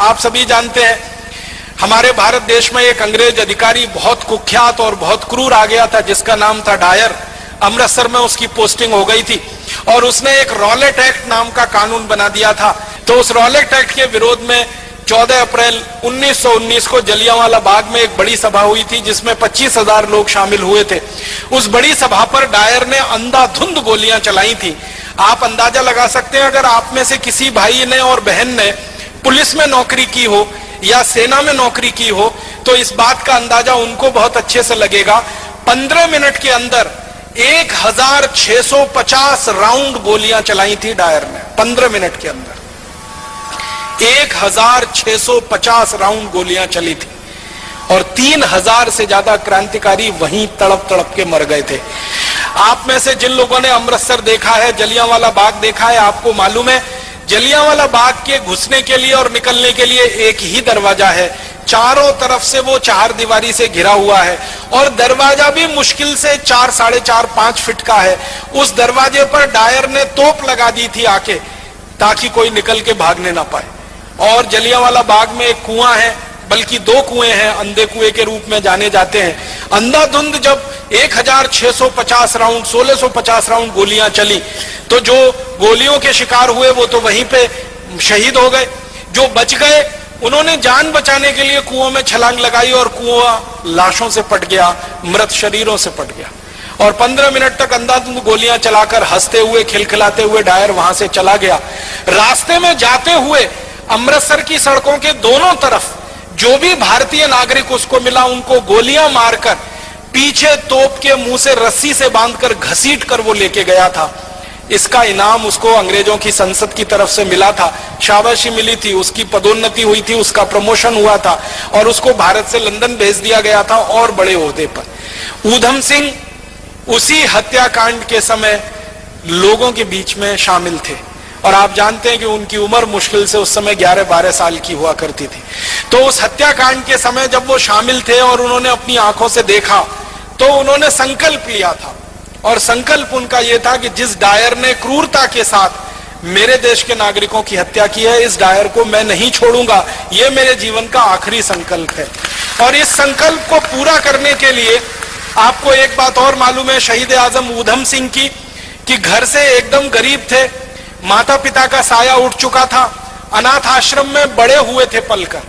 आप सभी जानते हैं, हमारे भारत देश में एक अंग्रेज अधिकारी बहुत कुख्यात और बहुत क्रूर आ गया था, जिसका नाम था डायर। अमृतसर में उसकी पोस्टिंग हो गई थी और उसने एक रॉलेट एक्ट नाम का कानून बना दिया था। तो उस रॉलेट एक्ट के विरोध में 14 अप्रैल 1919 को जलियांवाला बाग में एक बड़ी सभा हुई थी, जिसमें 25,000 लोग शामिल हुए थे। उस बड़ी सभा पर डायर ने अंधाधुंध गोलियां चलाई थी। आप अंदाजा लगा सकते हैं, अगर आप में से किसी भाई ने और बहन ने पुलिस में नौकरी की हो या सेना में नौकरी की हो, तो इस बात का अंदाजा उनको बहुत अच्छे से लगेगा। 15 मिनट के अंदर 1650 राउंड गोलियां चलाई थी डायर ने। 15 मिनट के अंदर 1650 राउंड गोलियां चली थी और 3000 से ज्यादा क्रांतिकारी वहीं तड़प तड़प के मर गए थे। आप में से जिन लोगों ने अमृतसर देखा है, जलियांवाला बाग देखा है, आपको मालूम है जलियांवाला बाग के घुसने के लिए और निकलने के लिए एक ही दरवाजा है। चारों तरफ से वो चार दीवारी से घिरा हुआ है और दरवाजा भी मुश्किल से 4, 4.5, 5 फीट का है। उस दरवाजे पर डायर ने तोप लगा दी थी आके, ताकि कोई निकल के भागने ना पाए। और जलियांवाला बाग में एक कुआं है, बल्कि 2 कुएं हैं, अंधे कुएं के रूप में जाने जाते हैं। अंधाधुंध जब 1650 राउंड 1650 राउंड गोलियां चली, तो जो गोलियों के शिकार हुए वो तो वहीं पे शहीद हो गए। जो बच गए उन्होंने जान बचाने के लिए कुओं में छलांग लगाई और कुआं लाशों से पट गया, मृत शरीरों से पट गया। और 15 मिनट तक अंधाधुंध गोलियां चलाकर हंसते हुए खिलखिलाते हुए डायर वहां से चला गया। रास्ते में जाते हुए अमृतसर की सड़कों के दोनों तरफ जो भी भारतीय नागरिक उसको मिला, उनको गोलियां मारकर पीछे तोप के मुंह से रस्सी से बांधकर घसीट कर वो लेके गया था। इसका इनाम उसको अंग्रेजों की संसद की तरफ से मिला था, शाबाशी मिली थी, उसकी पदोन्नति हुई थी, उसका प्रमोशन हुआ था और उसको भारत से लंदन भेज दिया गया था और बड़े ओहदे पर। ऊधम सिंह उसी हत्याकांड के समय लोगों के बीच में शामिल थे और आप जानते हैं कि उनकी उम्र मुश्किल से उस समय 11-12 साल की हुआ करती थी। तो उस हत्याकांड के समय जब वो शामिल थे और उन्होंने अपनी आंखों से देखा, तो उन्होंने संकल्प लिया था और संकल्प उनका यह था कि जिस डायर ने क्रूरता के साथ मेरे देश के नागरिकों की हत्या की है, इस डायर को मैं नहीं छोड़ूंगा। यह मेरे जीवन का आखिरी संकल्प है। और इस संकल्प को पूरा करने के लिए आपको एक बात और मालूम है शहीद आजम ऊधम सिंह की, कि घर से एकदम गरीब थे, माता पिता का साया उठ चुका था, अनाथ आश्रम में बड़े हुए थे पलकर।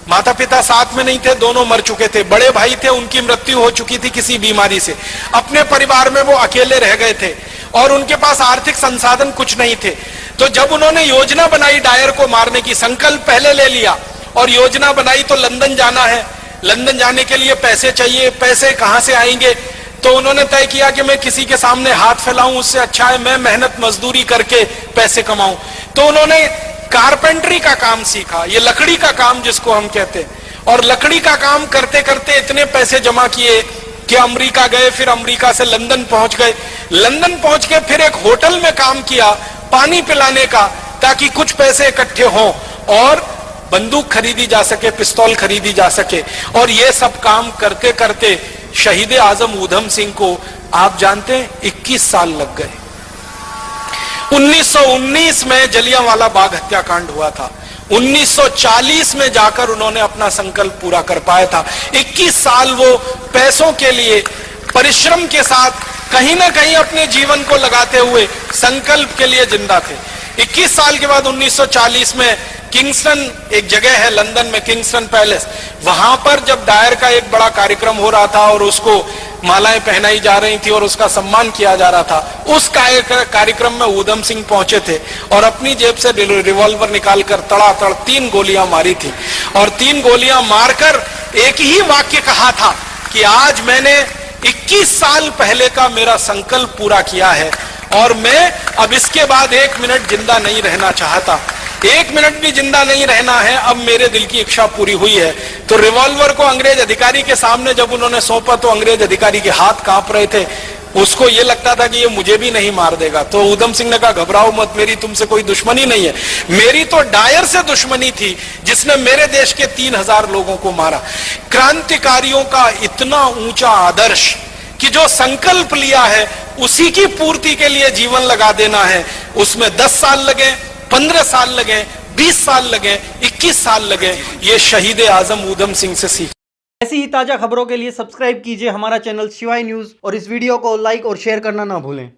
माता पिता साथ में नहीं थे, दोनों मर चुके थे। बड़े भाई थे, उनकी मृत्यु हो चुकी थी किसी बीमारी से। अपने परिवार में वो अकेले रह गए थे और उनके पास आर्थिक संसाधन कुछ नहीं थे। तो जब उन्होंने योजना बनाई डायर को मारने की, संकल्प पहले ले लिया और योजना बनाई, तो लंदन जाना है, लंदन जाने के लिए पैसे चाहिए, पैसे कहां से आएंगे? तो उन्होंने तय किया कि मैं किसी के सामने हाथ फैलाऊं, उससे अच्छा है मैं मेहनत मजदूरी करके पैसे कमाऊं। तो उन्होंने कारपेंटरी का काम सीखा, ये लकड़ी का काम जिसको हम कहते हैं, और लकड़ी का काम करते करते इतने पैसे जमा किए कि अमेरिका गए, फिर अमेरिका से लंदन पहुंच गए। लंदन पहुंच के फिर एक होटल में काम किया पानी पिलाने का, ताकि कुछ पैसे इकट्ठे हों और बंदूक खरीदी जा सके, पिस्तौल खरीदी जा सके। और ये सब काम करते करते शहीद आजम ऊधम सिंह को आप जानते हैं 21 साल लग गए। 1919 में जलियांवाला बाग हत्याकांड हुआ था, 1940 में जाकर उन्होंने अपना संकल्प पूरा कर पाया था। 21 साल वो पैसों के लिए परिश्रम के साथ कहीं ना कहीं अपने जीवन को लगाते हुए संकल्प के लिए जिंदा थे। 21 साल के बाद 1940 में किंगस्टन एक जगह है लंदन में, किंगस्टन पैलेस, वहां पर जब डायर का एक बड़ा कार्यक्रम हो रहा था और उसको मालाएं पहनाई जा रही थी और उसका सम्मान किया जा रहा था, उस कार्यक्रम में ऊधम सिंह पहुंचे थे और अपनी जेब से रिवॉल्वर निकालकर तड़ातड़ 3 गोलियां मारी थी। और 3 गोलियां मारकर एक ही वाक्य कहा था कि आज मैंने 21 साल पहले का मेरा संकल्प पूरा किया है और मैं अब इसके बाद 1 मिनट जिंदा नहीं रहना चाहता, 1 मिनट भी जिंदा नहीं रहना है, अब मेरे दिल की इच्छा पूरी हुई है। तो रिवॉल्वर को अंग्रेज अधिकारी के सामने जब उन्होंने सौंपा, तो अंग्रेज अधिकारी के हाथ कांप रहे थे, उसको ये लगता था कि ये मुझे भी नहीं मार देगा। तो ऊधम सिंह ने कहा घबराओ मत, मेरी तुमसे कोई दुश्मनी नहीं है, मेरी तो डायर से दुश्मनी थी जिसने मेरे देश के 3000 लोगों को मारा। क्रांतिकारियों का इतना ऊंचा आदर्श कि जो संकल्प लिया है उसी की पूर्ति के लिए जीवन लगा देना है, उसमें 10 साल लगे, 15 साल लगे, 20 साल लगे, 21 साल लगे, ये शहीद आजम ऊधम सिंह से सीख। ऐसी ही ताजा खबरों के लिए सब्सक्राइब कीजिए हमारा चैनल शिवाय न्यूज और इस वीडियो को लाइक और शेयर करना ना भूलें।